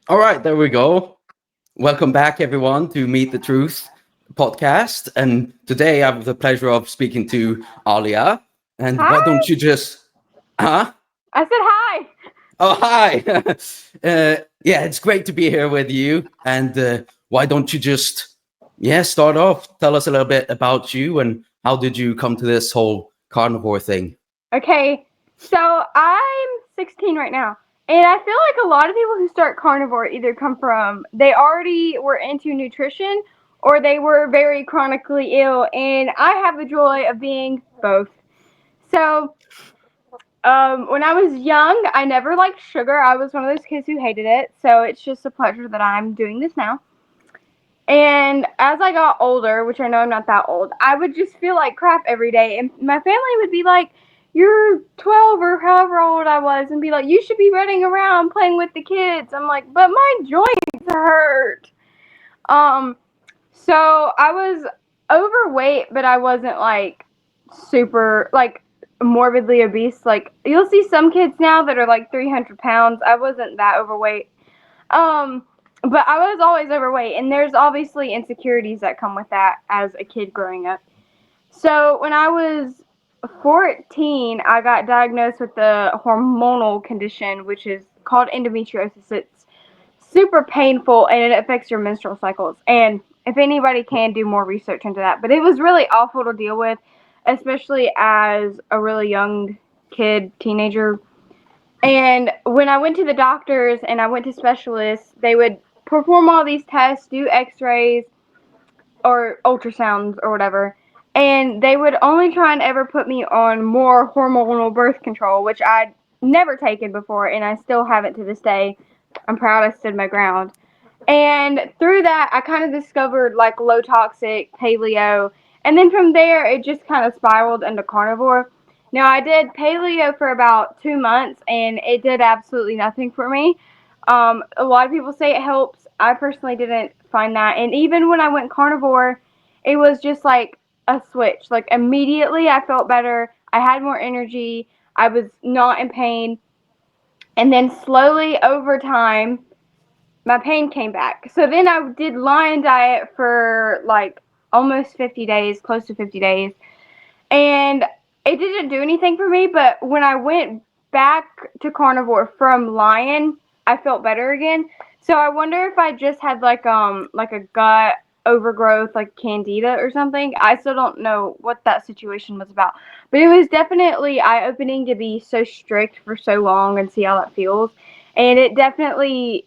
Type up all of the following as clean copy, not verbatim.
All right, there we go. Welcome back, everyone, to Meet the Truth podcast. And today I have the pleasure of speaking to Aaliyah. And why don't Hi. you just, huh? I said hi. Oh, hi. Yeah, it's great to be here with you. And why don't you just, start off? Tell us a little bit about you and how did you come to this whole carnivore thing? Okay, so I'm 16 right now, and I feel like a lot of people who start carnivore either come from they already were into nutrition or they were very chronically ill, and I have the joy of being both. So, when I was young, I never liked sugar. I was one of those kids who hated it, so it's just a pleasure that I'm doing this now. And as I got older, which I know I'm not that old, I would just feel like crap every day. And my family would be like, "You're 12 or however old I was," and be like, "You should be running around playing with the kids." I'm like, "But my joints hurt." Um, so I was overweight, but I wasn't like super, like morbidly obese. Like, you'll see some kids now that are like 300 pounds. I wasn't that overweight. Um, but I was always overweight, and there's obviously insecurities that come with that as a kid growing up. So when I was 14, I got diagnosed with a hormonal condition, which is called endometriosis. It's super painful, and it affects your menstrual cycles. And if anybody can do more research into that, but it was really awful to deal with, especially as a really young kid, teenager. And when I went to the doctors and I went to specialists, they would perform all these tests, do x-rays or ultrasounds or whatever. And they would only try and ever put me on more hormonal birth control, which I'd never taken before and I still haven't to this day. I'm proud I stood my ground. And through that, I kind of discovered like low toxic, paleo, and then from there, it just kind of spiraled into carnivore. Now, I did paleo for about 2 months, and it did absolutely nothing for me. A lot of people say it helps. I personally didn't find that. And even when I went carnivore, it was just like a switch. Like, immediately, I felt better. I had more energy. I was not in pain. And then slowly over time, my pain came back. So then I did lion diet for like almost 50 days, close to 50 days. And it didn't do anything for me, but when I went back to carnivore from lion, I felt better again. So I wonder if I just had like a gut overgrowth like candida or something. I still don't know what that situation was about. But it was definitely eye-opening to be so strict for so long and see how that feels. And it definitely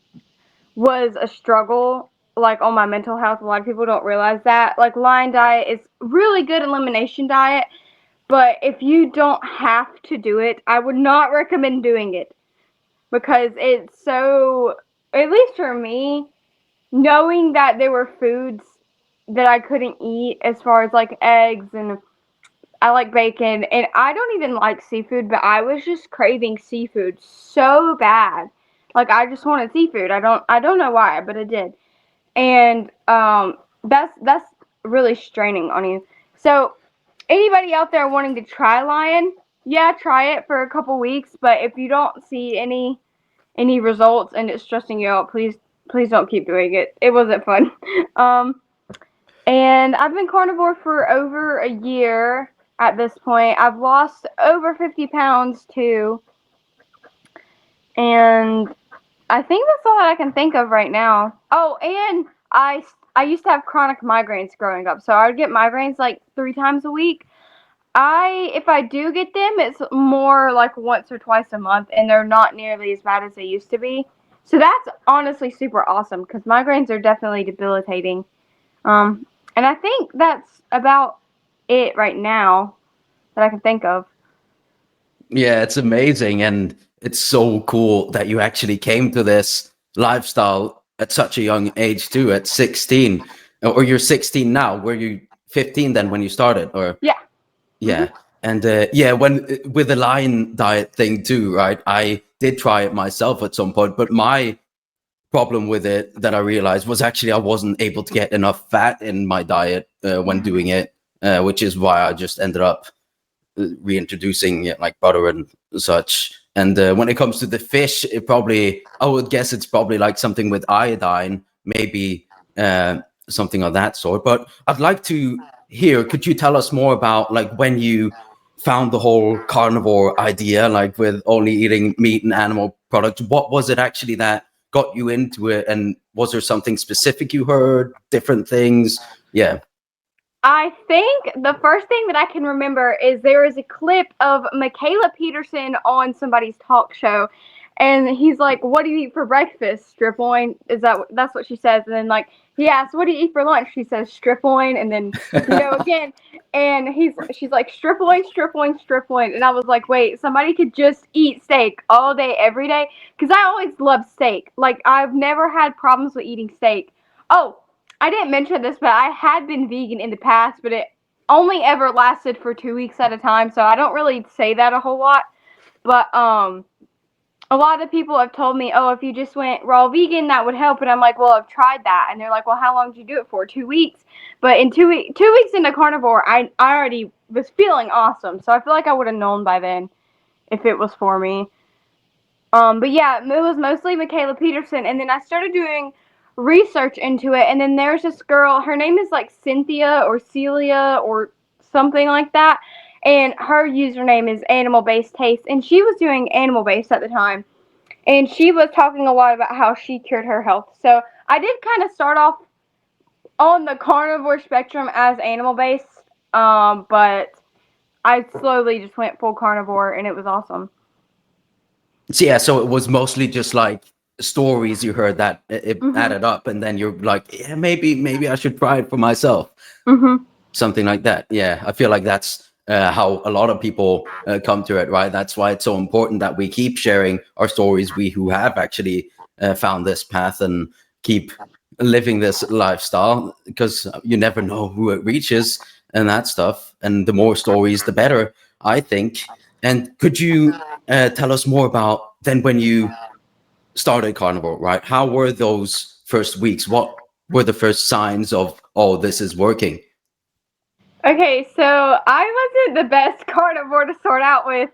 was a struggle like on my mental health. A lot of people don't realize that. Like, lion diet is really good elimination diet, but if you don't have to do it, I would not recommend doing it because it's so, at least for me, knowing that there were foods that I couldn't eat as far as like eggs, and I like bacon, and I don't even like seafood, but I was just craving seafood so bad. Like, I just wanted seafood. I don't know why, but I did. And that's really straining on you. So anybody out there wanting to try lion, yeah, try it for a couple weeks, but if you don't see any results and it's stressing you out, please don't keep doing it. It wasn't fun. Um and I've been carnivore for over a year at this point. I've lost over 50 pounds too. And I think that's all that I can think of right now. Oh, and I used to have chronic migraines growing up. So I would get migraines like 3 times a week. If I do get them, it's more like once or twice a month, and they're not nearly as bad as they used to be. So that's honestly super awesome because migraines are definitely debilitating. Um, and I think that's about it right now that I can think of. Yeah, it's amazing. And it's so cool that you actually came to this lifestyle at such a young age, too, at 16. Or you're 16 now. Were you 15 then when you started? Or, Yeah. yeah. And yeah, when with the lion diet thing, too, right? I did try it myself at some point, but my problem with it that I realized was actually I wasn't able to get enough fat in my diet when doing it, which is why I just ended up reintroducing like butter and such. And when it comes to the fish, I would guess it's probably like something with iodine, maybe something of that sort. But I'd like to hear, could you tell us more about like when you found the whole carnivore idea, like with only eating meat and animal products? What was it actually that got you into it? And was there something specific you heard, different things? Yeah. I think the first thing that I can remember is there is a clip of Michaela Peterson on somebody's talk show, and he's like, "What do you eat for breakfast? Strip loin?" That's what she says? And then like he asks, "What do you eat for lunch?" She says, "Strip loin," and then again, and she's like, "Strip loin, strip loin, strip loin," and I was like, "Wait, somebody could just eat steak all day, every day?" Because I always loved steak. Like I've never had problems with eating steak. Oh, I didn't mention this, but I had been vegan in the past, but it only ever lasted for 2 weeks at a time, so I don't really say that a whole lot. But a lot of people have told me, oh, if you just went raw vegan, that would help. And I'm like, well, I've tried that. And they're like, well, how long did you do it for? 2 weeks. But in 2 weeks into carnivore, I already was feeling awesome. So I feel like I would have known by then if it was for me. But yeah, it was mostly Michaela Peterson. And then I started doing research into it. And then there's this girl, her name is like Cynthia or Celia or something like that. And her username is Animal Based Taste. And she was doing Animal Based at the time. And she was talking a lot about how she cured her health. So I did kind of start off on the carnivore spectrum as animal based. But I slowly just went full carnivore and it was awesome. So yeah, so it was mostly just like stories you heard that it added up, and then you're like, yeah, maybe I should try it for myself. Something like that. Yeah, I feel like that's how a lot of people come to it, right? That's why it's so important that we keep sharing our stories, we who have actually found this path, and keep living this lifestyle, because you never know who it reaches and that stuff. And the more stories, the better, I think. And could you tell us more about then when you started carnivore, right? How were those first weeks? What were the first signs of, oh, this is working? Okay, so I wasn't the best carnivore to start out with.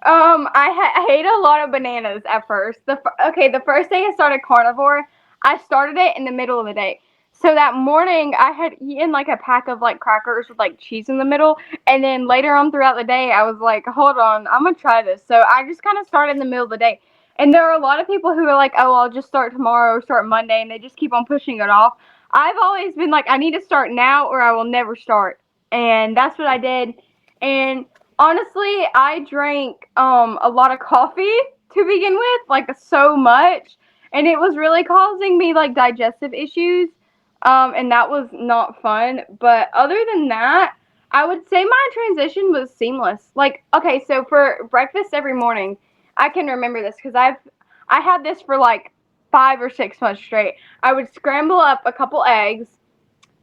I ate a lot of bananas at first. The first day I started carnivore, I started it in the middle of the day. So that morning I had eaten like a pack of like crackers with like cheese in the middle, and then later on throughout the day I was like, hold on, I'm gonna try this. So I just kind of started in the middle of the day. And there are a lot of people who are like, oh, I'll just start tomorrow or start Monday, and they just keep on pushing it off. I've always been like, I need to start now or I will never start. And that's what I did. And honestly, I drank a lot of coffee to begin with, like so much, and it was really causing me like digestive issues, and that was not fun. But other than that, I would say my transition was seamless. Like, okay, so for breakfast every morning, I can remember this because I had this for like 5 or 6 months straight. I would scramble up a couple eggs,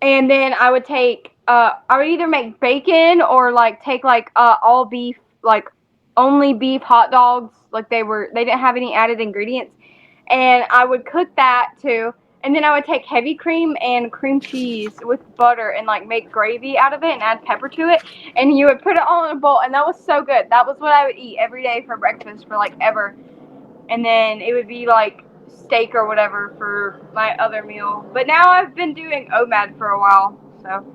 and then I would take I would either make bacon or like take like all beef, like only beef hot dogs, like they didn't have any added ingredients, and I would cook that too. And then I would take heavy cream and cream cheese with butter and like make gravy out of it and add pepper to it, and you would put it all in a bowl, and that was so good. That was what I would eat every day for breakfast for like ever. And then it would be like steak or whatever for my other meal. But now I've been doing OMAD for a while, so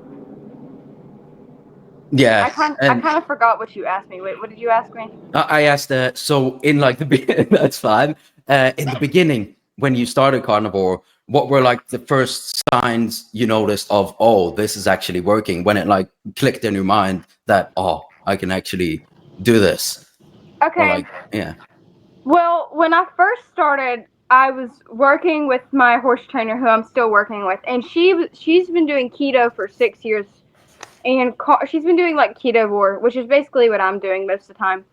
Yeah, I and kind of forgot what you asked me. Wait, what did you ask me? I asked so in like that's fine. In the beginning, when you started carnivore, what were like the first signs you noticed of, oh, this is actually working, when it like clicked in your mind that, oh, I can actually do this? Or Okay. like, yeah. Well, when I first started, I was working with my horse trainer, who I'm still working with, and she's been doing keto for 6 years, and she's been doing like Carnivore, which is basically what I'm doing most of the time.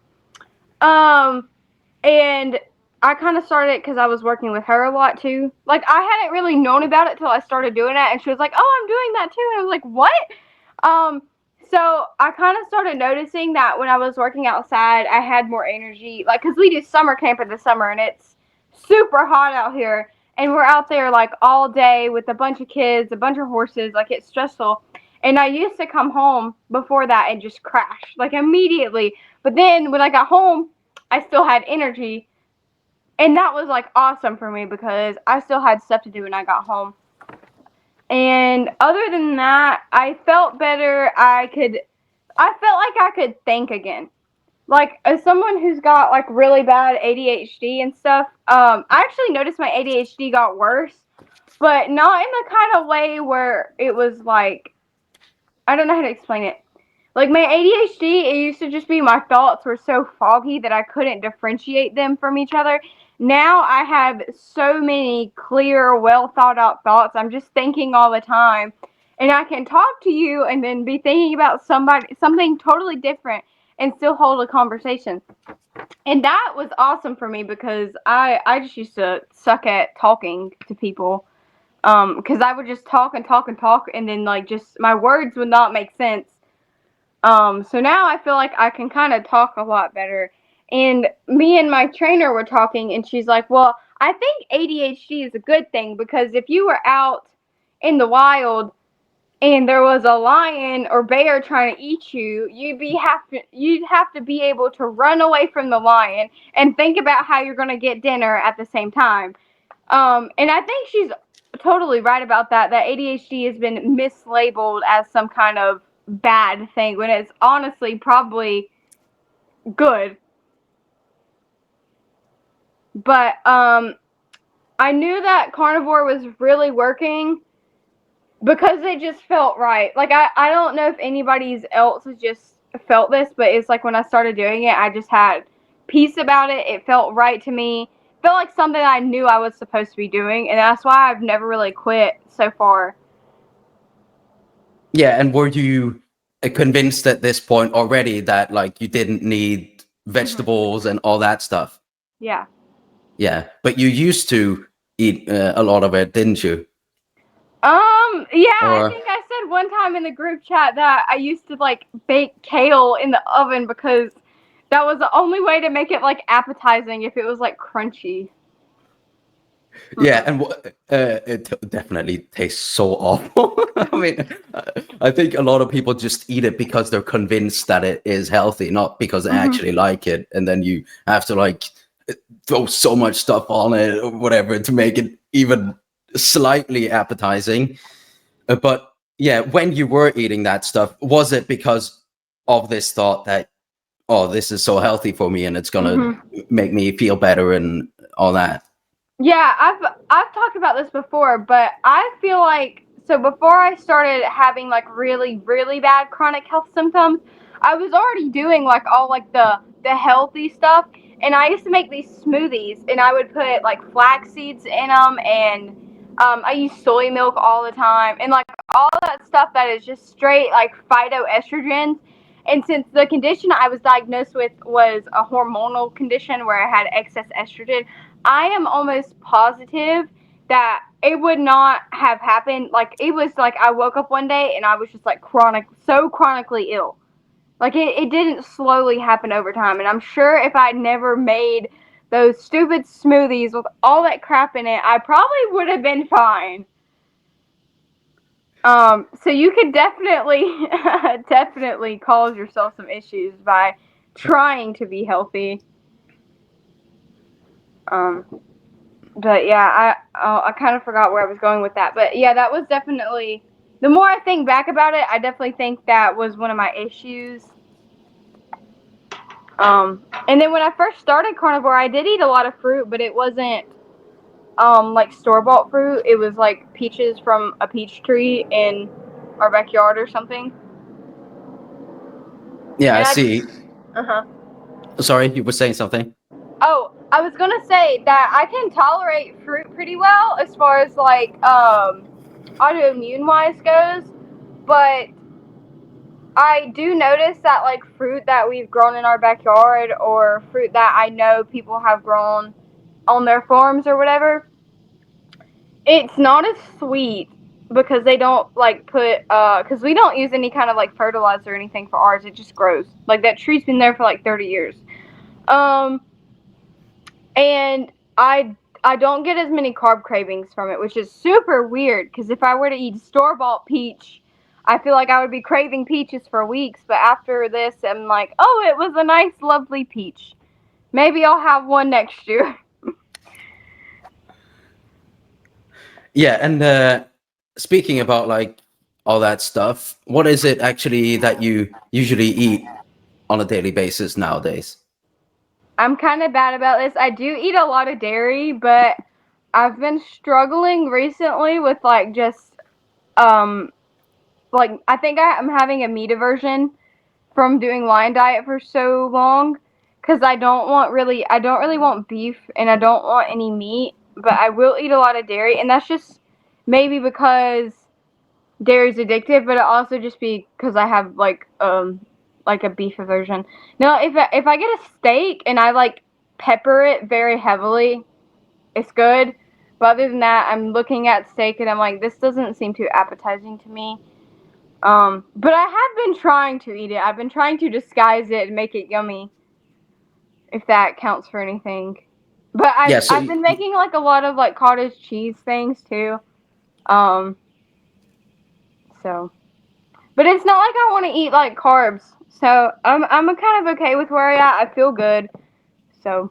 And I kind of started because I was working with her a lot too. Like I hadn't really known about it till I started doing it, and she was like, "Oh, I'm doing that too," and I was like, "What?" Um, so I kind of started noticing that when I was working outside, I had more energy. Like, cause we do summer camp in the summer, and it's super hot out here, and we're out there like all day with a bunch of kids, a bunch of horses. Like it's stressful. And I used to come home before that and just crash like immediately. But then when I got home, I still had energy. And that was like awesome for me because I still had stuff to do when I got home. And other than that, I felt better. I felt like I could think again. Like, as someone who's got like really bad ADHD and stuff, I actually noticed my ADHD got worse, but not in the kind of way where it was like, I don't know how to explain it. Like, my ADHD, it used to just be my thoughts were so foggy that I couldn't differentiate them from each other. Now I have so many clear, well thought out thoughts. I'm just thinking all the time. And I can talk to you and then be thinking about something totally different and still hold a conversation. And that was awesome for me because I just used to suck at talking to people. Because I would just talk and talk and talk, and then like just my words would not make sense. So now I feel like I can kind of talk a lot better. And me and my trainer were talking, and she's like, "Well, I think ADHD is a good thing because if you were out in the wild and there was a lion or bear trying to eat you, you'd have to be able to run away from the lion and think about how you're going to get dinner at the same time." And I think she's totally right about that. That ADHD has been mislabeled as some kind of bad thing when it's honestly probably good. But I knew that carnivore was really working because it just felt right. Like I don't know if anybody's else has just felt this, but it's like when I started doing it, I just had peace about it. It felt right to me. It felt like something I knew I was supposed to be doing, and that's why I've never really quit so far. Yeah, and were you convinced at this point already that like you didn't need Mm-hmm. vegetables and all that stuff? Yeah. Yeah, but you used to eat a lot of it, didn't you? Yeah, I Or think I said one time in the group chat that I used to like bake kale in the oven because that was the only way to make it like appetizing if it was like crunchy. yeah, Mm-mm. and it definitely tastes so awful. I mean, I think a lot of people just eat it because they're convinced that it is healthy, not because they Mm-hmm. actually like it. And then you have to like throw so much stuff on it or whatever to make it even slightly appetizing. But yeah, when you were eating that stuff, was it because of this thought that, oh, this is so healthy for me and it's gonna Mm-hmm. make me feel better and all that? Yeah, I've talked about this before, but I feel like so before I started having like really bad chronic health symptoms, I was already doing like all like the healthy stuff, and I used to make these smoothies, and I would put like flax seeds in them, and I use soy milk all the time, and like all that stuff that is just straight like phytoestrogens. And since the condition I was diagnosed with was a hormonal condition where I had excess estrogen, I am almost positive that it would not have happened. Like, it was like I woke up one day and I was just like so chronically ill. Like, it didn't slowly happen over time. And I'm sure if I'd never made those stupid smoothies with all that crap in it, I probably would have been fine. So you could definitely, definitely cause yourself some issues by trying to be healthy. Um, But yeah, I kind of forgot where I was going with that. But yeah, that was definitely, the more I think back about it, I definitely think that was one of my issues. And then when I first started carnivore, I did eat a lot of fruit, but it wasn't like store bought fruit. It was like peaches from a peach tree in our backyard or something. Yeah, I And see. uh huh. Sorry, you were saying something. Oh, I was gonna say that I can tolerate fruit pretty well as far as like autoimmune wise goes, but I do notice that like fruit that we've grown in our backyard or fruit that I know people have grown on their farms or whatever, it's not as sweet because they don't like put because we don't use any kind of like fertilizer or anything for ours. It just grows. Like that tree's been there for like 30 years. Um and I don't get as many carb cravings from it, which is super weird because if I were to eat store-bought peach, I feel like I would be craving peaches for weeks, but after this I'm like, oh, it was a nice lovely peach. Maybe I'll have one next year. Yeah, and speaking about like all that stuff, what is it actually that you usually eat on a daily basis nowadays? I'm kind of bad about this. I do eat a lot of dairy, but I've been struggling recently with like just um like I think I'm having a meat aversion from doing Lion Diet for so long because I don't really want beef and I don't want any meat, but I will eat a lot of dairy, and that's just maybe because dairy's addictive, but it also just because I have like a beef aversion. No, if I get a steak and I like pepper it very heavily, it's good. But other than that, I'm looking at steak and I'm like, this doesn't seem too appetizing to me. But I have been trying to eat it. I've been trying to disguise it and make it yummy, if that counts for anything. But Yeah, so I've been making like a lot of like cottage cheese things too. Um, so, but it's not like I want to eat like carbs. So I'm kind of okay with where I at. I feel good. So.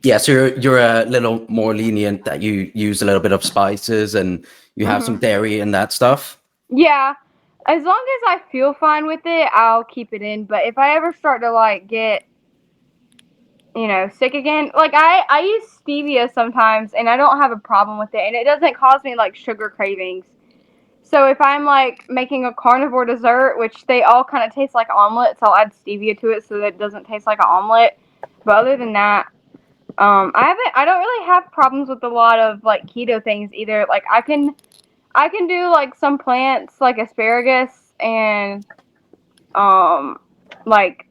yeah, so you're a little more lenient that you use a little bit of spices and you have some Mhm. dairy and that stuff. Yeah, as long as I feel fine with it, I'll keep it in. But if I ever start to like get, sick again, like I use stevia sometimes, and I don't have a problem with it, and it doesn't cause me like sugar cravings. So if I'm like making a carnivore dessert, which they all kind of taste like omelets, I'll add stevia to it so that it doesn't taste like an omelet. But other than that, I don't really have problems with a lot of like keto things either. Like I can do like some plants like asparagus and um like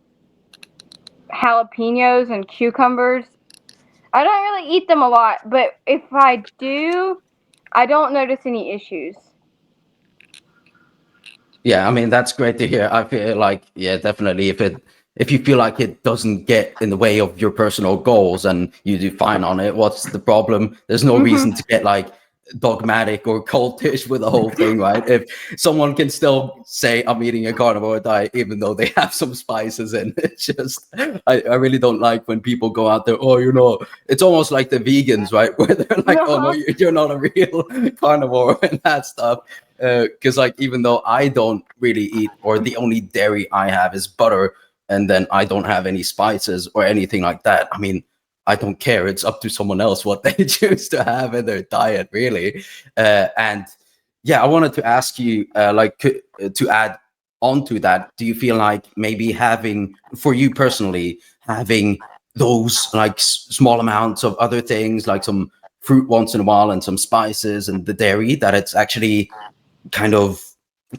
jalapenos and cucumbers. I don't really eat them a lot, but if I do, I don't notice any issues. Yeah, I mean that's great to hear. I feel like yeah, definitely if you feel like it doesn't get in the way of your personal goals and you do fine on it, what's the problem? There's no Mhm. reason to get like dogmatic or cultish with the whole thing, right? If someone can still say I'm eating a carnivore diet even though they have some spices in it, just I really don't like when people go out there, oh, it's almost like the vegans, right? Where they're like, oh no, Uh-huh. you're not a real carnivore and that stuff because like even though I don't really eat or the only dairy I have is butter and then I don't have any spices or anything like that, I mean I don't care, it's up to someone else what they choose to have in their diet really. And yeah, I wanted to ask you to add on to that, do you feel like maybe having for you personally having those like small amounts of other things like some fruit once in a while and some spices and the dairy that it's actually kind of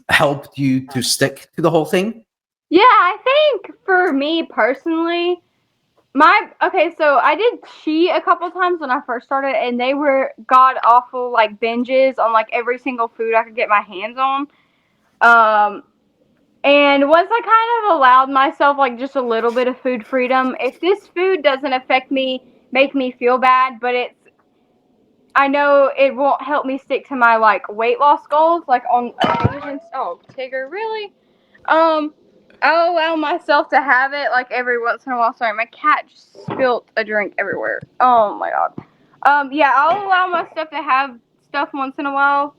helped you to stick to the whole thing? Yeah, I think for me personally, so I did cheat a couple times when I first started, and they were god awful like binges on like every single food I could get my hands on. Um, and once I kind of allowed myself like just a little bit of food freedom, if this food doesn't affect me, make me feel bad, but I know it won't help me stick to my like weight loss goals, like on occasions. Oh, Tigger, really? Um, I'll allow myself to have it like every once in a while. Sorry, my cat just spilt a drink everywhere. Oh my god. Yeah, I'll allow myself to have stuff once in a while,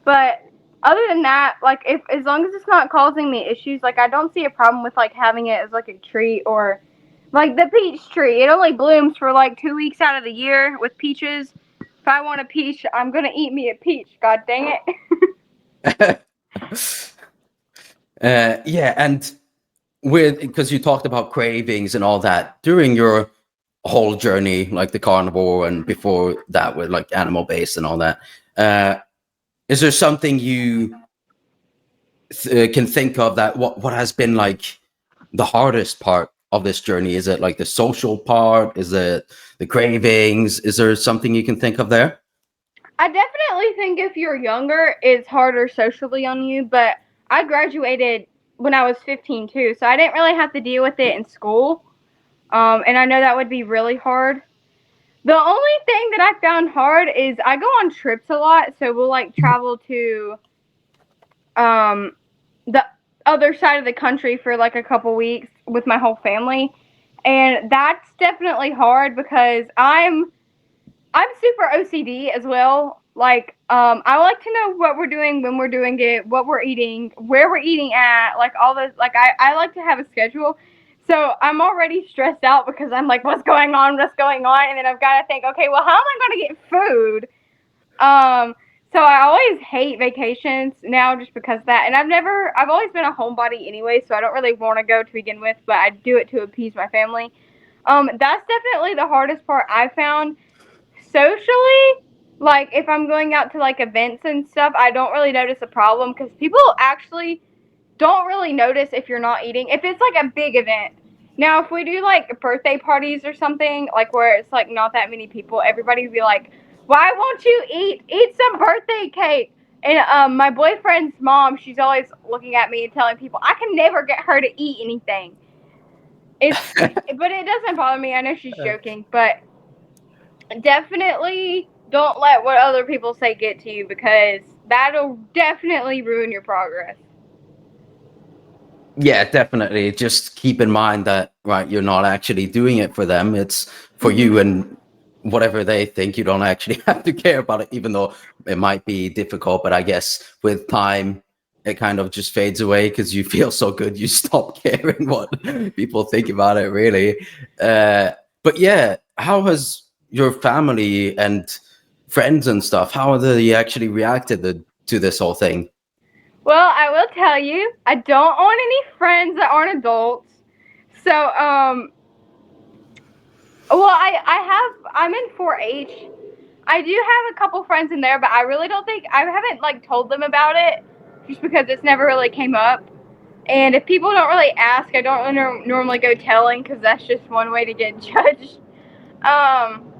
but other than that, like if as long as it's not causing me issues, like I don't see a problem with like having it as like a treat or like the peach tree. It only blooms for like 2 weeks out of the year with peaches. If I want a peach, I'm gonna eat me a peach. God dang it. Yeah, and with because you talked about cravings and all that during your whole journey, like the carnivore and before that with like animal based and all that. Uh, is there something you can think of that what has been like the hardest part of this journey? Is it like the social part? Is it the cravings? Is there something you can think of there? I definitely think if you're younger, it's harder socially on you, but I graduated when I was 15 too, so I didn't really have to deal with it in school. And I know that would be really hard. The only thing that I found hard is I go on trips a lot, so we'll like travel to the other side of the country for like a couple weeks with my whole family. And that's definitely hard because I'm super OCD as well. Like, I like to know what we're doing, when we're doing it, what we're eating, where we're eating at, like all those. Like, I like to have a schedule. So I'm already stressed out because I'm like, what's going on? What's going on? And then I've got to think, okay, well, how am I going to get food? Um, so I always hate vacations now just because of that. And I've always been a homebody anyway, so I don't really want to go to begin with, but I do it to appease my family. That's definitely the hardest part I found socially. Like if I'm going out to like events and stuff, I don't really notice a problem because people actually don't really notice if you're not eating. If it's like a big event. Now, if we do like birthday parties or something, like where it's like not that many people, everybody would be like, "Why won't you eat? Eat some birthday cake." And my boyfriend's mom, she's always looking at me and telling people I can never get her to eat anything. It's, but it doesn't bother me. I know she's joking, but definitely don't let what other people say get to you because that'll definitely ruin your progress. Yeah, definitely. Just keep in mind that, right, you're not actually doing it for them. It's for Mm-hmm. you, and whatever they think, you don't actually have to care about it, even though it might be difficult. But I guess with time, it kind of just fades away because you feel so good, you stop caring what people think about it, really. Uh, but yeah, how has your family and friends and stuff, how have they actually reacted to this whole thing? Well, I will tell you, I don't own any friends that aren't adults. So, well, I'm in 4-H. I do have a couple friends in there, but I really don't think, I haven't like told them about it just because it's never really came up. And if people don't really ask, I don't normally go telling because that's just one way to get judged. Um,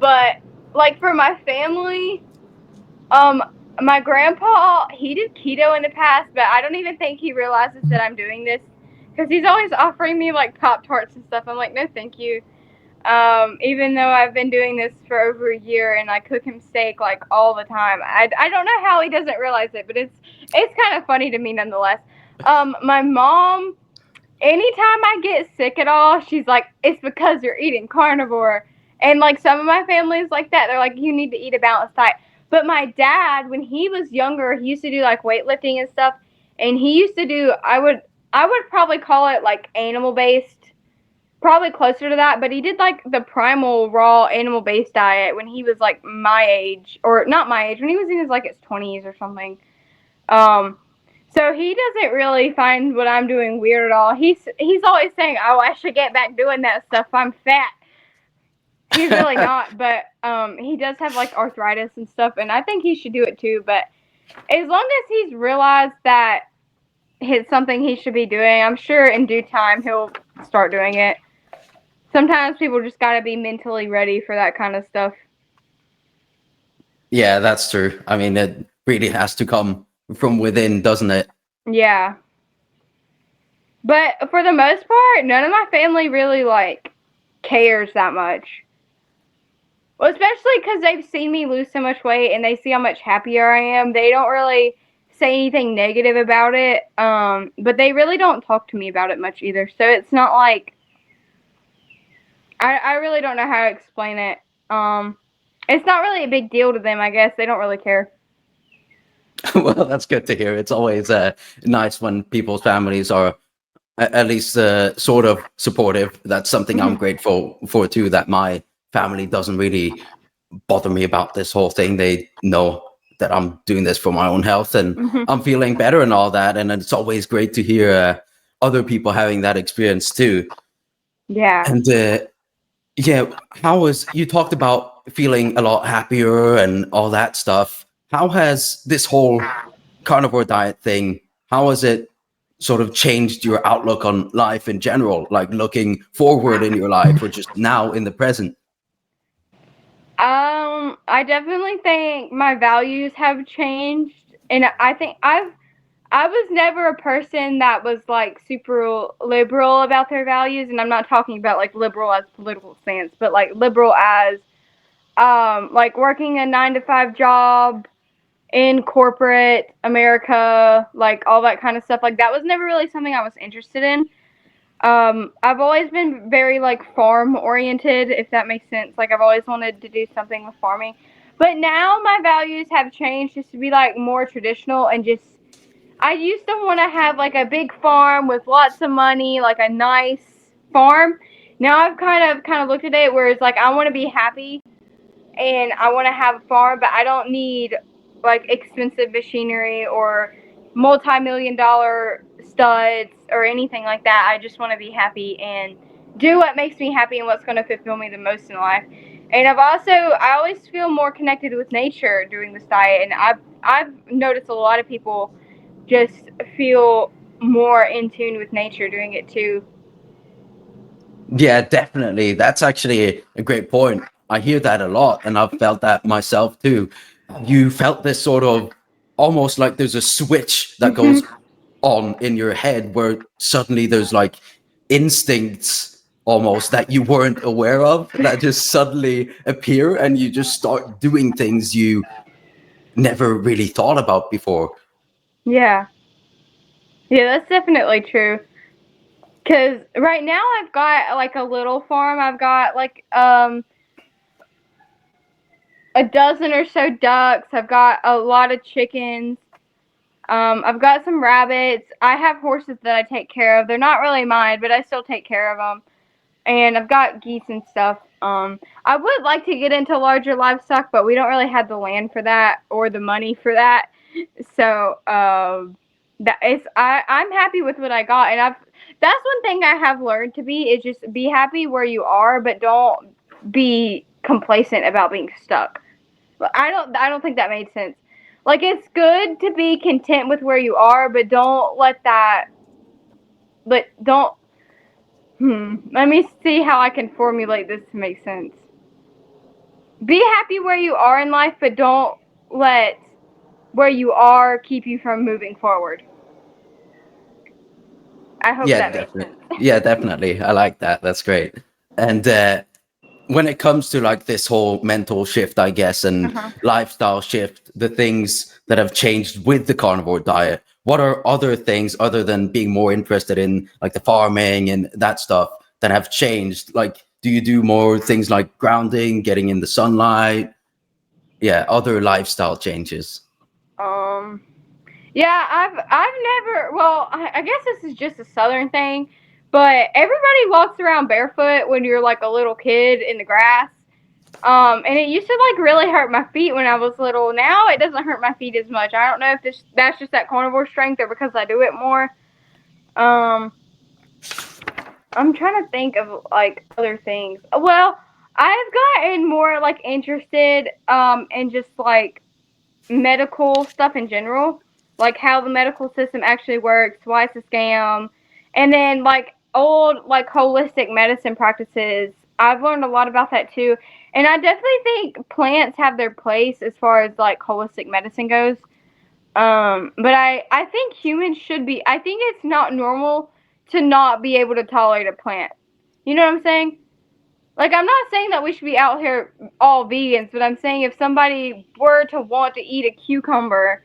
but like for my family, Um, my grandpa, he did keto in the past, but I don't even think he realizes that I'm doing this because he's always offering me like Pop Tarts and stuff. I'm like, no, thank you. Even though I've been doing this for over a year and I cook him steak like all the time, I don't know how he doesn't realize it, but it's kind of funny to me nonetheless. My mom, anytime I get sick at all, she's like, it's because you're eating carnivore. And like some of my family is like that. They're like, you need to eat a balanced diet. But my dad, when he was younger, he used to do like weightlifting and stuff. And he used to do, I would probably call it like animal based, probably closer to that. But he did like the primal raw animal based diet when he was like my age, or not my age, when he was in his like his 20s or something. Um, so he doesn't really find what I'm doing weird at all. He's always saying, "Oh, I should get back doing that stuff. I'm fat." He's really not, but he does have like arthritis and stuff, and I think he should do it too. But as long as he's realized that it's something he should be doing, I'm sure in due time he'll start doing it. Sometimes people just gotta be mentally ready for that kind of stuff. Yeah, that's true. I mean, it really has to come from within, doesn't it? Yeah, but for the most part, none of my family really like cares that much. Well, especially because they've seen me lose so much weight and they see how much happier I am. They don't really say anything negative about it, but they really don't talk to me about it much either. So it's not like I really don't know how to explain it. It's not really a big deal to them, I guess. They don't really care. Well, that's good to hear. It's always nice when people's families are at least sort of supportive. That's something I'm Hmm. grateful for too, that my family doesn't really bother me about this whole thing. They know that I'm doing this for my own health and Hmm. I'm feeling better and all that. And it's always great to hear other people having that experience too. Yeah. And yeah, how was you talked about feeling a lot happier and all that stuff? How has this whole carnivore diet thing, how has it sort of changed your outlook on life in general, like looking forward in your life or just now in the present? I definitely think my values have changed, and I think I was never a person that was like super liberal about their values, and I'm not talking about like liberal as political stance, but like liberal as like working a 9 to 5 job in corporate America, like all that kind of stuff. Like that was never really something I was interested in. I've always been very like farm oriented, if that makes sense. Like I've always wanted to do something with farming. But now my values have changed just to be like more traditional and just I used to want to have like a big farm with lots of money, like a nice farm. Now I've kind of looked at it where it's like I want to be happy and I want to have a farm, but I don't need like expensive machinery or multi-million dollar studs or anything like that. I just want to be happy and do what makes me happy and what's going to fulfill me the most in life. And I always feel more connected with nature doing this diet, and I've noticed a lot of people just feel more in tune with nature doing it too. Yeah, definitely. That's actually a great point. I hear that a lot, and I've felt that myself too. You felt this sort of almost like there's a switch that goes Mhm. on in your head where suddenly there's like instincts almost that you weren't aware of that just suddenly appear, and you just start doing things you never really thought about before. Yeah. Yeah, that's definitely true. Cause right now I've got like a little farm. I've got like a dozen or so ducks. I've got a lot of chickens. I've got some rabbits. I have horses that I take care of. They're not really mine, but I still take care of them. And I've got geese and stuff. I would like to get into larger livestock, but we don't really have the land for that or the money for that. So I'm happy with what I got, and I've that's one thing I have learned to be is just be happy where you are, but don't be complacent about being stuck. I don't think that made sense. Like it's good to be content with where you are, but don't let that. But don't. Let me see how I can formulate this to make sense. Be happy where you are in life, but don't let where you are keep you from moving forward. I hope Yeah, that made definitely. sense. Yeah, definitely. I like that. That's great. And when it comes to like this whole mental shift, I guess, and Uh-huh. lifestyle shift, the things that have changed with the carnivore diet, what are other things other than being more interested in like the farming and that stuff that have changed? Like, do you do more things like grounding, getting in the sunlight? Yeah, other lifestyle changes. Um. Yeah, I've never. Well, I guess this is just a southern thing, but everybody walks around barefoot when you're like a little kid in the grass. And it used to like really hurt my feet when I was little. Now it doesn't hurt my feet as much. I don't know if that's just that carnivore strength or because I do it more. Um, I'm trying to think of like other things. Well, I've gotten more like interested in just like medical stuff in general, like how the medical system actually works, why it's a scam, and then like old like holistic medicine practices. I've learned a lot about that too, and I definitely think plants have their place as far as like holistic medicine goes. But I think humans should be. I think it's not normal to not be able to tolerate a plant. You know what I'm saying? Like, I'm not saying that we should be out here all vegans, but I'm saying if somebody were to want to eat a cucumber,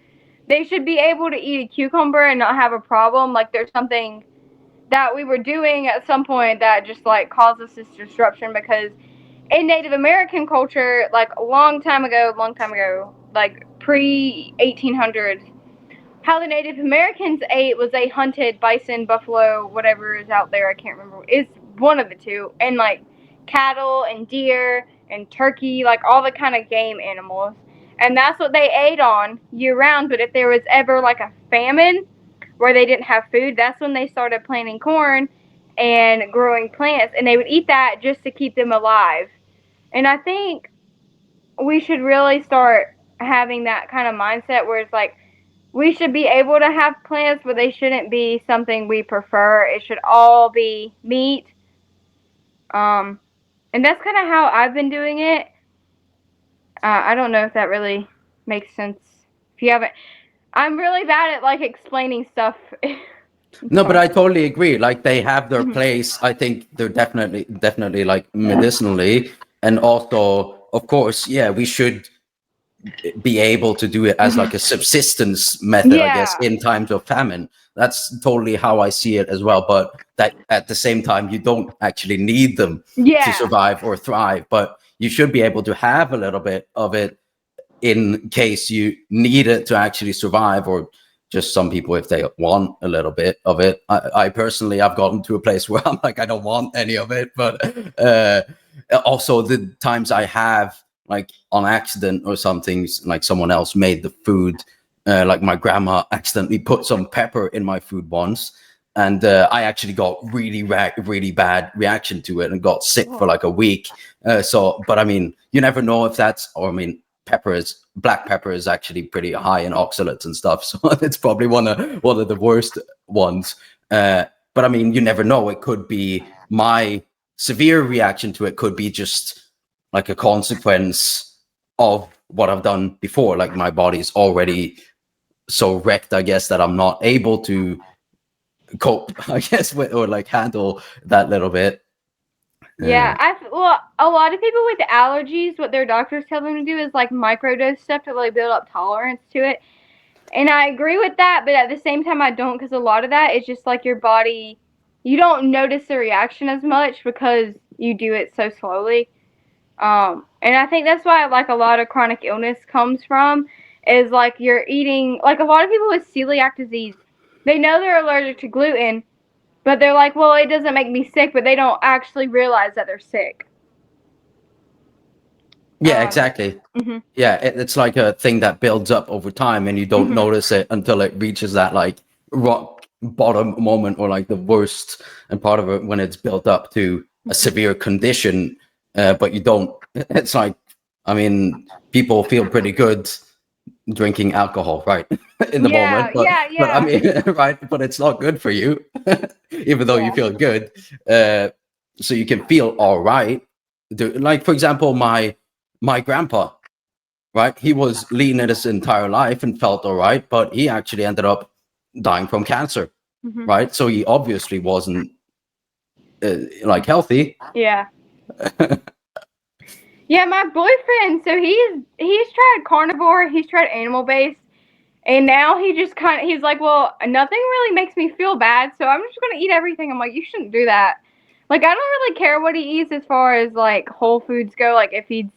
they should be able to eat a cucumber and not have a problem. Like, there's something that we were doing at some point that just, like, caused us this disruption because in Native American culture, like, a long time ago, like, pre 1800s, how the Native Americans ate was they hunted bison, buffalo, whatever is out there. I can't remember. It's one of the two, and like cattle and deer and turkey, like all the kind of game animals. And that's what they ate on year round. But if there was ever like a famine where they didn't have food, that's when they started planting corn and growing plants, and they would eat that just to keep them alive. And I think we should really start having that kind of mindset where it's like we should be able to have plants, but they shouldn't be something we prefer. It should all be meat. Um, and that's kind of how I've been doing it. I don't know if that really makes sense. If you haven't, I'm really bad at like explaining stuff. I'm No, but sorry. I totally agree. Like they have their Mhm. place. I think they're definitely like medicinally, and also, of course, yeah, we should be able to do it as like a subsistence method, I guess, Yeah. in times of famine. That's totally how I see it as well. But that at the same time, you don't actually need them to Yeah. survive or thrive, but you should be able to have a little bit of it in case you need it to actually survive, or just some people if they want a little bit of it. I personally, I've gotten to a place where I'm like, I don't want any of it. But also the times I have, like on accident or something, like someone else made the food, like my grandma accidentally put some pepper in my food once, and I actually got really bad reaction to it and got sick for like a week. But I mean, you never know if that's, or I mean, black pepper is actually pretty high in oxalates and stuff, so it's probably one of the worst ones. But I mean, you never know. It could be my severe reaction to it could be just like a consequence of what I've done before. Like my body's already so wrecked, I guess, that I'm not able to cope, I guess, with, or like handle that little bit. Yeah, well, a lot of people with allergies, what their doctors tell them to do is like microdose stuff to really build up tolerance to it. And I agree with that, but at the same time, I don't, because a lot of that is just like your body, you don't notice the reaction as much because you do it so slowly. And I think that's why like a lot of chronic illness comes from is like you're eating, like a lot of people with celiac disease, they know they're allergic to gluten, but they're like, well, it doesn't make me sick, but they don't actually realize that they're sick. Yeah, exactly. Mm-hmm. Yeah, it's like a thing that builds up over time, and you don't notice it until it reaches that like rock bottom moment, or like the worst and part of it when it's built up to a severe condition. But you don't. It's like, I mean, people feel pretty good drinking alcohol, right, in the moment. But I mean, right, but it's not good for you, even though you feel good. So you can feel all right. Like for example, my grandpa, right? He was lean his entire life and felt all right, but he actually ended up dying from cancer, right? So he obviously wasn't like healthy. Yeah. Yeah, my boyfriend, so he's tried carnivore, he's tried animal based, and now he just he's like, well, nothing really makes me feel bad, so I'm just gonna eat everything. I'm like, you shouldn't do that. Like, I don't really care what he eats as far as like whole foods go. Like, if he's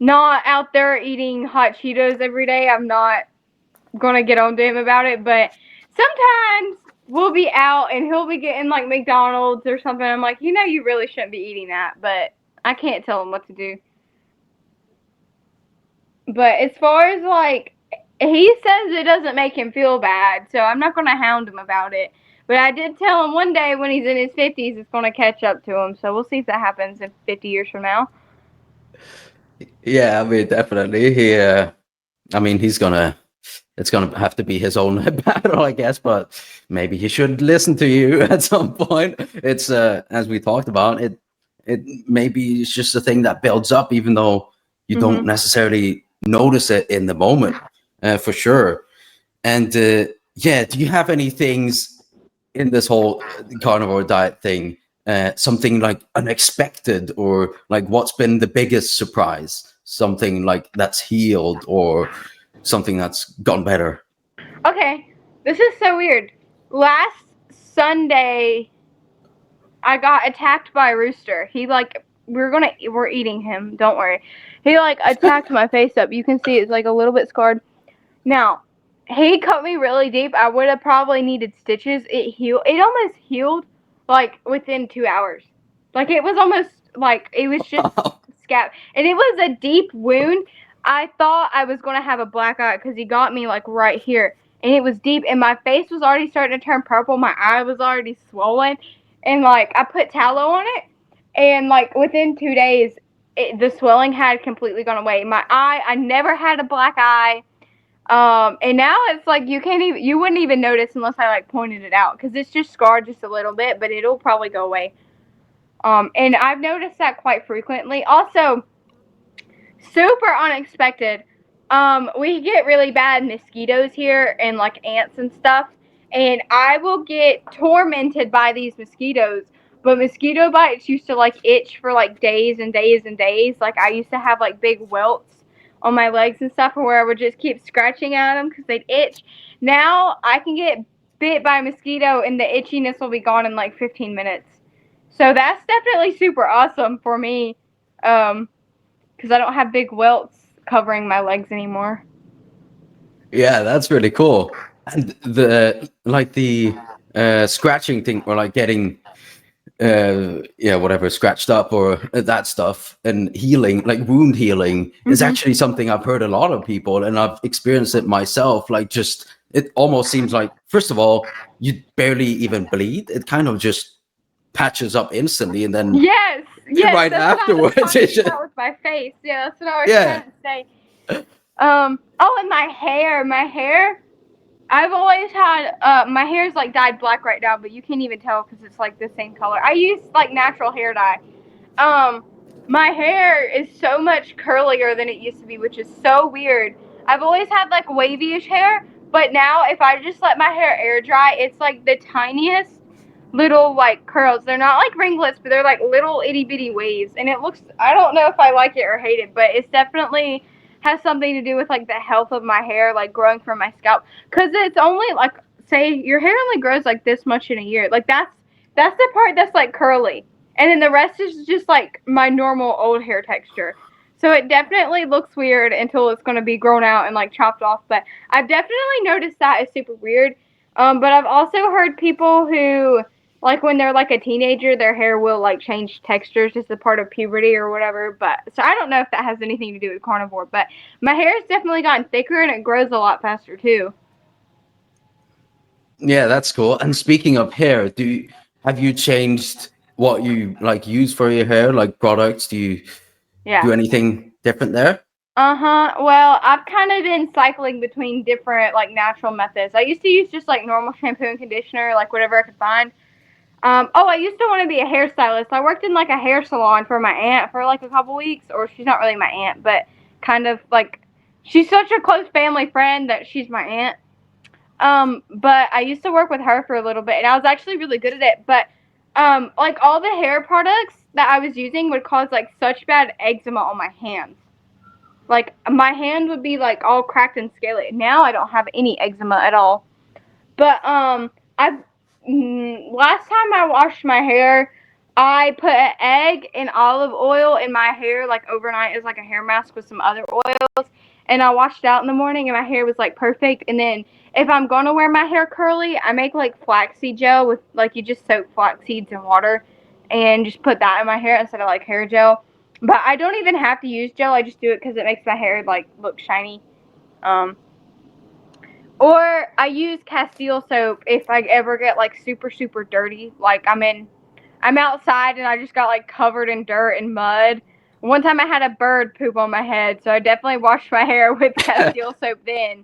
not out there eating hot Cheetos every day, I'm not gonna get on to him about it. But sometimes we'll be out and he'll be getting like McDonald's or something. I'm like, you really shouldn't be eating that, but I can't tell him what to do. But as far as like, he says it doesn't make him feel bad, so I'm not gonna hound him about it. But I did tell him one day when he's in his 50s, it's gonna catch up to him. So we'll see if that happens in 50 years from now. Yeah, I mean, definitely. I mean, it's gonna have to be his own battle, I guess. But maybe he should listen to you at some point. It's as we talked about it. It maybe it's just a thing that builds up, even though you don't necessarily notice it in the moment, for sure. And yeah, do you have any things in this whole carnivore diet thing? Something like unexpected, or like what's been the biggest surprise? Something like that's healed, or something that's gone better. Okay, this is so weird. Last Sunday, I got attacked by a rooster. He like we're eating him. Don't worry. He like attacked my face up. You can see it's like a little bit scarred. Now, he cut me really deep. I would have probably needed stitches. It healed. It almost healed like within 2 hours. Like it was almost like it was just scab, and it was a deep wound. I thought I was gonna have a black eye because he got me like right here, and it was deep, and my face was already starting to turn purple. My eye was already swollen, and like I put tallow on it, and like within 2 days, the swelling had completely gone away. My eye, I never had a black eye. And now it's like you wouldn't even notice unless I like pointed it out because it's just scarred just a little bit, but it'll probably go away. And I've noticed that quite frequently. Also, super unexpected. We get really bad mosquitoes here and like ants and stuff, and I will get tormented by these mosquitoes. But mosquito bites used to like itch for like days and days and days. Like I used to have like big welts on my legs and stuff, where I would just keep scratching at them because they'd itch. Now I can get bit by a mosquito and the itchiness will be gone in like 15 minutes. So that's definitely super awesome for me, because I don't have big welts covering my legs anymore. Yeah, that's really cool. And the scratching thing, or like getting yeah, whatever, scratched up or that stuff, and healing, like wound healing, is Mm-hmm. actually something I've heard a lot of people, and I've experienced it myself. Like, just it almost seems like, first of all, you barely even bleed. It kind of just patches up instantly, and then Yes, yes, right that's what I was afterwards, it's talking just, about with my face. Yeah, that's what I was yeah. trying to say. Oh, and my hair. I've always had, my hair's like dyed black right now, but you can't even tell because it's like the same color. I use like natural hair dye. Um, my hair is so much curlier than it used to be, which is so weird. I've always had like wavy-ish hair, but now if I just let my hair air dry, it's like the tiniest little like curls. They're not like ringlets, but they're like little itty bitty waves. And it looks, I don't know if I like it or hate it, but it's definitely has something to do with like the health of my hair, like growing from my scalp. Cause it's only like, say your hair only grows like this much in a year. Like that's the part that's like curly. And then the rest is just like my normal old hair texture. So it definitely looks weird until it's going to be grown out and like chopped off. But I've definitely noticed that is super weird. But I've also heard people who, like when they're like a teenager, their hair will like change textures just a part of puberty or whatever. But so I don't know if that has anything to do with carnivore. But my hair has definitely gotten thicker and it grows a lot faster too. Yeah, that's cool. And speaking of hair, have you changed what you like use for your hair, like products? Do you Yeah. do anything different there? Uh-huh. Well, I've kind of been cycling between different like natural methods. I used to use just like normal shampoo and conditioner, like whatever I could find. I used to want to be a hairstylist. I worked in like a hair salon for my aunt for like a couple weeks, or she's not really my aunt, but kind of like she's such a close family friend that she's my aunt. But I used to work with her for a little bit, and I was actually really good at it. But like all the hair products that I was using would cause like such bad eczema on my hands. Like my hand would be like all cracked and scaly. Now I don't have any eczema at all. But I last time I washed my hair, I put an egg and olive oil in my hair like overnight as like a hair mask with some other oils, and I washed it out in the morning, and my hair was like perfect. And then if I'm gonna wear my hair curly, I make like flaxseed gel with like you just soak flax seeds in water, and just put that in my hair instead of like hair gel. But I don't even have to use gel. I just do it because it makes my hair like look shiny. Um, or I use Castile soap if I ever get like super super dirty. Like I'm outside and I just got like covered in dirt and mud. One time I had a bird poop on my head, so I definitely washed my hair with Castile soap then.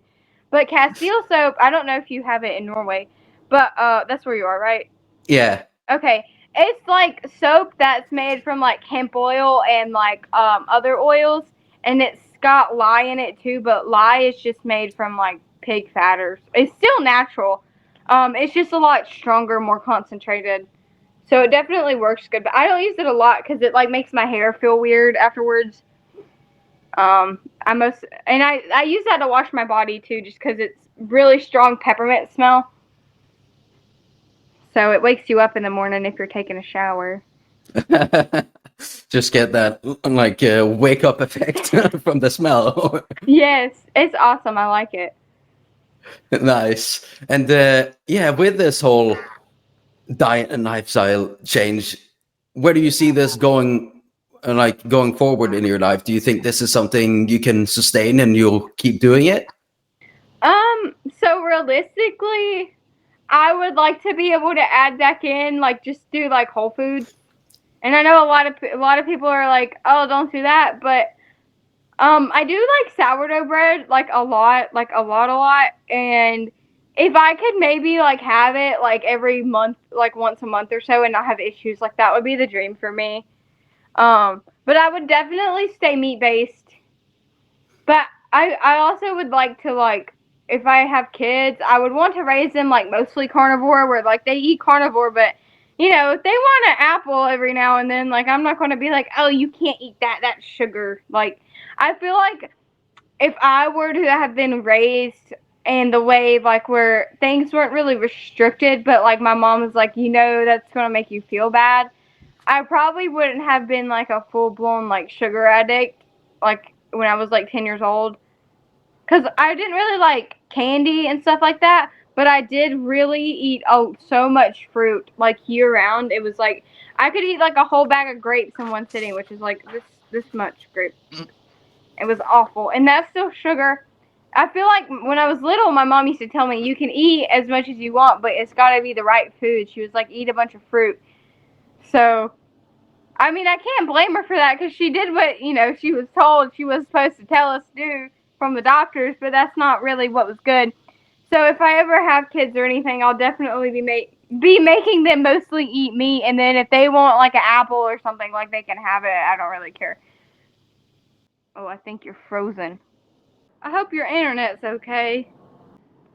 But Castile soap, I don't know if you have it in Norway, but that's where you are, right? Yeah. Okay. It's like soap that's made from like hemp oil and like other oils, and it's got lye in it too, but lye is just made from like pig fat, or it's still natural. It's just a lot stronger, more concentrated. So it definitely works good, but I don't use it a lot because it like makes my hair feel weird afterwards. I use that to wash my body too, just because it's really strong peppermint smell. So it wakes you up in the morning if you're taking a shower. Just get that like wake up effect from the smell. Yes, it's awesome. I like it. Nice. And yeah, with this whole diet and lifestyle change, where do you see this going, like going forward in your life? Do you think this is something you can sustain and you'll keep doing it? So realistically, I would like to be able to add back in, like, just do like Whole Foods. And I know a lot of people are like, oh, don't do that, but I do like sourdough bread like a lot. And if I could maybe like have it like every month, like once a month or so, and not have issues, like that would be the dream for me. But I would definitely stay meat based. But I also would like to like if I have kids, I would want to raise them like mostly carnivore, where like they eat carnivore, but if they want an apple every now and then, like I'm not going to be like, oh, you can't eat that. That's sugar. Like I feel like if I were to have been raised in the way like where things weren't really restricted, but like my mom was like, that's gonna make you feel bad, I probably wouldn't have been like a full blown like sugar addict like when I was like 10 years old. Cause I didn't really like candy and stuff like that, but I did really eat so much fruit like year round. It was like I could eat like a whole bag of grapes in one sitting, which is like this much grapes. It was awful, and that's still sugar. I feel like when I was little, my mom used to tell me you can eat as much as you want, but it's got to be the right food. She was like, eat a bunch of fruit. So I mean, I can't blame her for that because she did what she was told she was supposed to tell us to do from the doctors, but that's not really what was good. So if I ever have kids or anything, I'll definitely be making them mostly eat meat, and then if they want like an apple or something, like they can have it. I don't really care. Oh, I think you're frozen. I hope your internet's okay.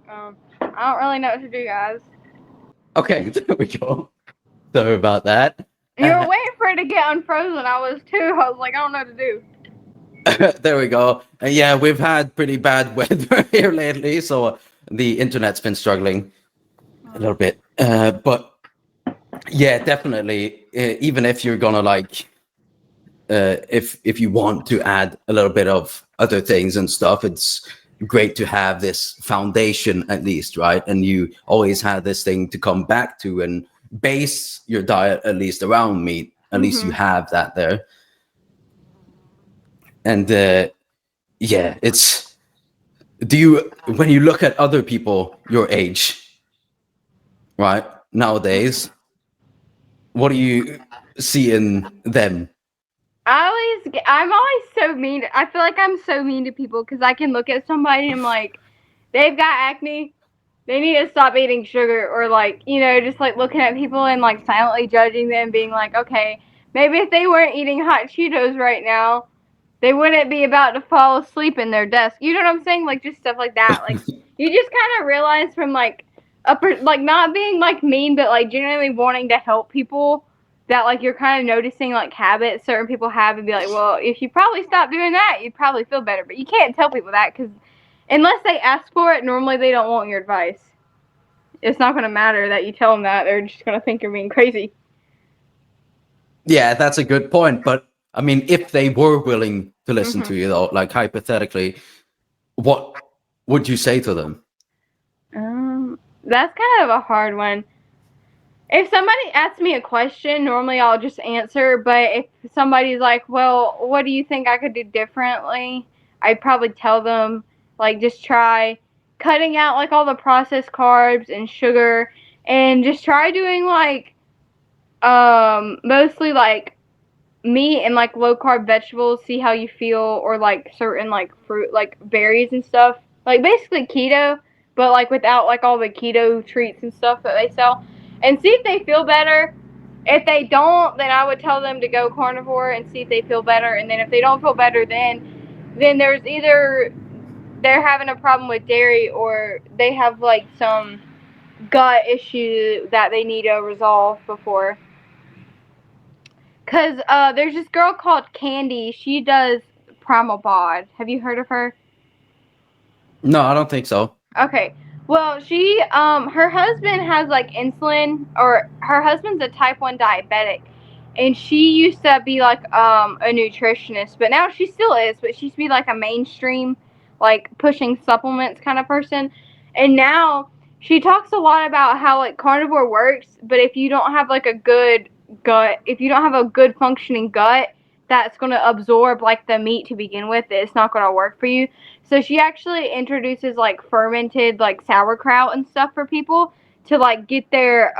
I don't really know what to do, guys. Okay, there we go. Sorry about that. You were waiting for it to get unfrozen. I was too. I was like, I don't know what to do. There we go. Yeah, we've had pretty bad weather here lately, so the internet's been struggling a little bit. But yeah, definitely. Even if you're gonna like, if you want to add a little bit of other things and stuff, it's great to have this foundation at least, right? And you always have this thing to come back to and base your diet at least around meat. At least you have that there. And yeah, it's when you look at other people your age, right, nowadays, what do you see in them? I'm always so mean. I feel like I'm so mean to people because I can look at somebody and I'm like, they've got acne. They need to stop eating sugar, or like, just like looking at people and like silently judging them, being like, okay, maybe if they weren't eating hot Cheetos right now, they wouldn't be about to fall asleep in their desk. You know what I'm saying? Like just stuff like that. Like you just kind of realize from like like not being like mean, but like genuinely wanting to help people, that like you're kind of noticing like habits certain people have and be like, well, if you probably stop doing that, you'd probably feel better. But you can't tell people that because unless they ask for it, normally they don't want your advice. It's not going to matter that you tell them that. They're just going to think you're being crazy. Yeah, that's a good point. But I mean, if they were willing to listen to you, though, like hypothetically, what would you say to them? That's kind of a hard one. If somebody asks me a question, normally I'll just answer. But if somebody's like, well, what do you think I could do differently? I'd probably tell them, like, just try cutting out, like, all the processed carbs and sugar. And just try doing, like, mostly, like, meat and, like, low-carb vegetables. See how you feel. Or, like, certain, like, fruit, like, berries and stuff. Like, basically keto, but, like, without, like, all the keto treats and stuff that they sell. And see if they feel better. If they don't, then I would tell them to go carnivore and see if they feel better. And then if they don't feel better, then there's either they're having a problem with dairy or they have like some gut issue that they need to resolve before. Cause there's this girl called Candy. She does Primal Bod. Have you heard of her? No, I don't think so. Okay. Well, her husband has like insulin, or her husband's a type 1 diabetic. And she used to be like a nutritionist, but now she still is, but she used to be like a mainstream, like pushing supplements kind of person. And now she talks a lot about how like carnivore works, but if you don't have like a good gut, if you don't have a good functioning gut that's going to absorb like the meat to begin with, it's not going to work for you. So she actually introduces like fermented like sauerkraut and stuff for people to like get their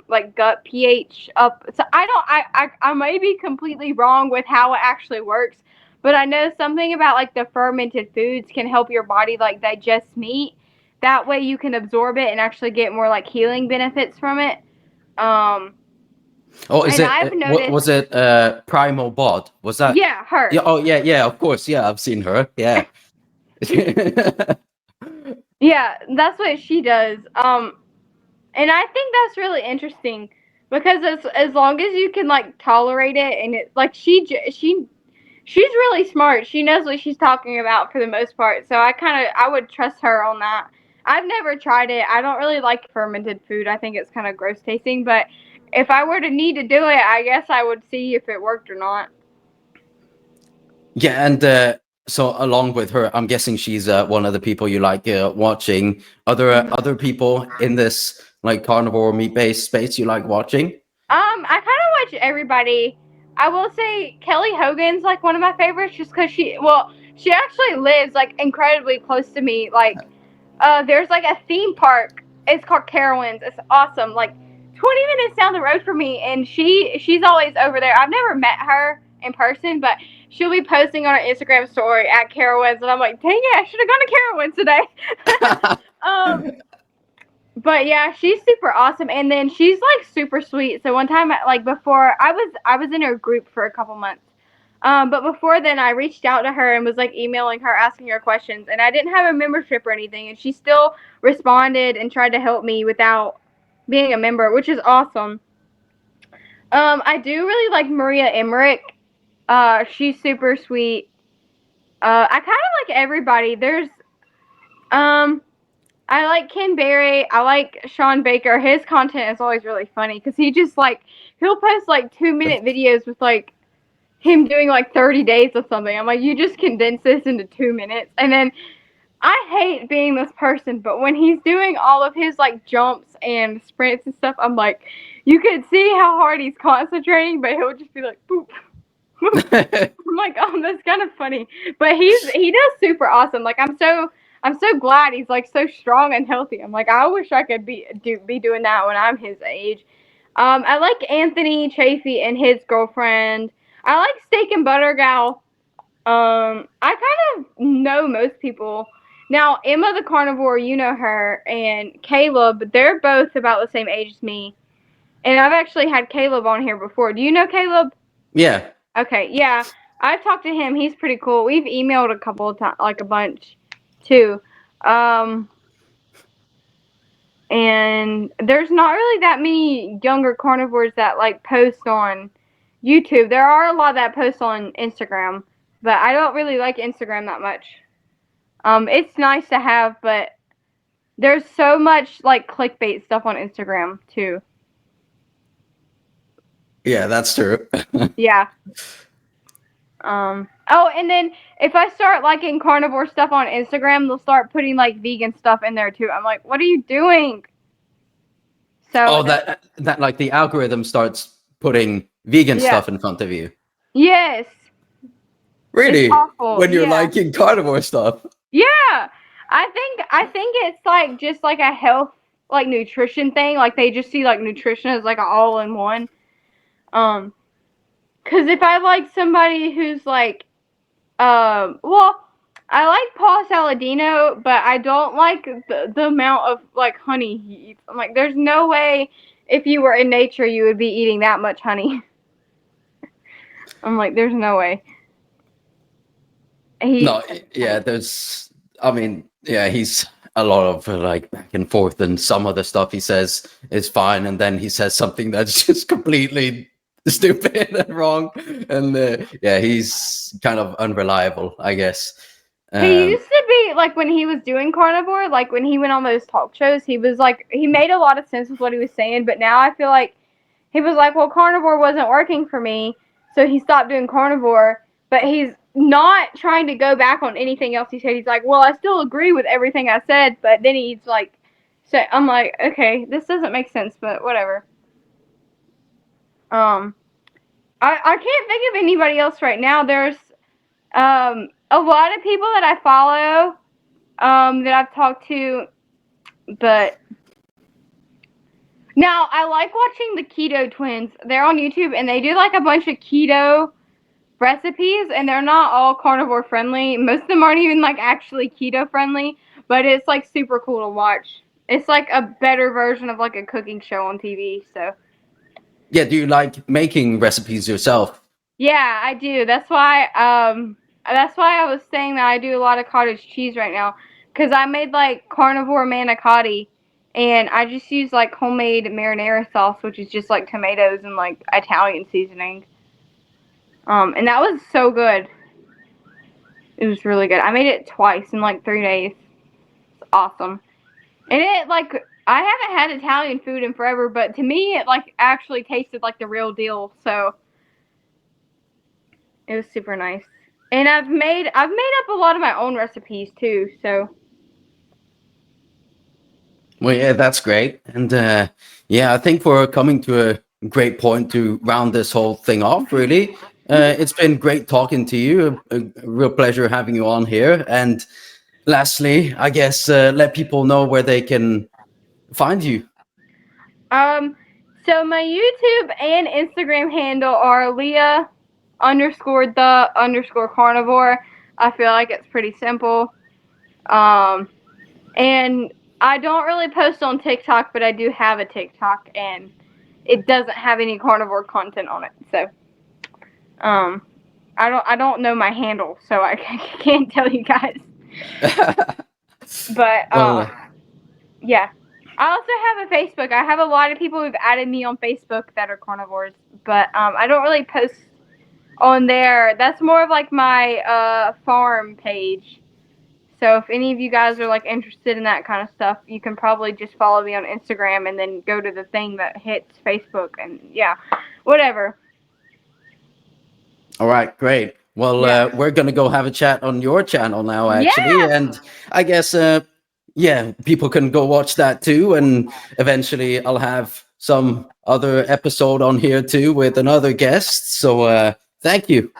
like gut pH up. So I may be completely wrong with how it actually works, but I know something about like the fermented foods can help your body like digest meat. That way you can absorb it and actually get more like healing benefits from it. Um Oh, is and it? I've What noticed, was it? Primal Bot? Was that? yeah, her. Yeah. Oh, yeah, yeah. Of course. Yeah, I've seen her. Yeah. Yeah, that's what she does. And I think that's really interesting because as long as you can like tolerate it, and it like she she's really smart. She knows what she's talking about for the most part. So I would trust her on that. I've never tried it. I don't really like fermented food. I think it's kind of gross tasting. But if I were to need to do it, I guess I would see if it worked or not. Yeah, and so along with her, I'm guessing she's one of the people you like watching. Other people in this like carnivore meat-based space you like watching? I kind of watch everybody. I will say Kelly Hogan's like one of my favorites, just because she actually lives like incredibly close to me. Like, there's like a theme park. It's called Carowinds. It's awesome. Like 20 minutes down the road from me, and she's always over there. I've never met her in person, but she'll be posting on her Instagram story at Carowinds, and I'm like, dang it, I should have gone to Carowinds today. But yeah, she's super awesome, and then she's like super sweet. So one time, like before, I was in her group for a couple months. But before then, I reached out to her and was like emailing her, asking her questions, and I didn't have a membership or anything, and she still responded and tried to help me without being a member, which is awesome. I do really like Maria Emmerich. She's super sweet. I kind of like everybody. I like Ken Berry. I like Sean Baker. His content is always really funny because he'll post like 2-minute videos with like him doing like 30 days of something. I'm like, you just condense this into 2 minutes. And then I hate being this person, but when he's doing all of his like jumps and sprints and stuff, I'm like, you can see how hard he's concentrating, but he'll just be like, boop. I'm like, oh, that's kind of funny. But he does super awesome. Like I'm so glad he's like so strong and healthy. I'm like, I wish I could be doing that when I'm his age. I like Anthony Chafee and his girlfriend. I like Steak and Butter Gal. I kind of know most people. Now, Emma the Carnivore, you know her, and Caleb, they're both about the same age as me. And I've actually had Caleb on here before. Do you know Caleb? Yeah. Okay, yeah. I've talked to him. He's pretty cool. We've emailed a couple of times, like a bunch, too. And there's not really that many younger carnivores that like post on YouTube. There are a lot that post on Instagram, but I don't really like Instagram that much. It's nice to have, but there's so much like clickbait stuff on Instagram too. Yeah, that's true. Yeah. Oh, and then if I start liking carnivore stuff on Instagram, they'll start putting like vegan stuff in there too. I'm like, what are you doing? So Oh, that like the algorithm starts putting vegan yeah. stuff in front of you. Yes. Really? It's awful. When you're Yeah. liking carnivore stuff. Yeah. I think it's like just like a health like nutrition thing. Like they just see like nutrition as like an all in one. Cause if I like somebody who's like well, I like Paul Saladino, but I don't like the amount of like honey he eats. I'm like, there's no way if you were in nature you would be eating that much honey. I'm like, there's no way. No, yeah, I mean, yeah, he's a lot of like back and forth, and some of the stuff he says is fine, and then he says something that's just completely stupid and wrong, and yeah, he's kind of unreliable, I guess. He used to be like when he was doing carnivore, like when he went on those talk shows, he was like he made a lot of sense with what he was saying, but now I feel like he was like, well, carnivore wasn't working for me, so he stopped doing carnivore, but he's not trying to go back on anything else he said. He's like, well, I still agree with everything I said, but then he's like, so I'm like, okay, this doesn't make sense, but whatever. I can't think of anybody else right now. There's a lot of people that I follow that I've talked to, but now I like watching the Keto Twins. They're on YouTube and they do like a bunch of keto recipes, and they're not all carnivore friendly. Most of them aren't even like actually keto friendly, but it's like super cool to watch. It's like a better version of like a cooking show on TV. So yeah, do you like making recipes yourself? yeah, I do. That's why I was saying that I do a lot of cottage cheese right now, because I made like carnivore manicotti, and I just use like homemade marinara sauce, which is just like tomatoes and like Italian seasoning. And that was so good. It was really good. I made it twice in like 3 days. It's awesome. And it like I haven't had Italian food in forever, but to me it like actually tasted like the real deal. So it was super nice. And I've made up a lot of my own recipes too. So Well, yeah, that's great. And yeah, I think we're coming to a great point to round this whole thing off, really. It's been great talking to you. A real pleasure having you on here. And lastly, I guess let people know where they can find you. so my YouTube and Instagram handle are Aaliyah _ carnivore. I feel like it's pretty simple. And I don't really post on TikTok, but I do have a TikTok, and it doesn't have any carnivore content on it. So, I don't know my handle, so I can't tell you guys. But Well, yeah. I also have a Facebook. I have a lot of people who've added me on Facebook that are carnivores, but I don't really post on there. That's more of like my farm page. So if any of you guys are like interested in that kind of stuff, you can probably just follow me on Instagram and then go to the thing that hits Facebook, and yeah, whatever. all right, great. Well, Yeah. we're gonna go have a chat on your channel now, actually, Yeah. and I guess yeah, people can go watch that too, and eventually I'll have some other episode on here too with another guest. So thank you.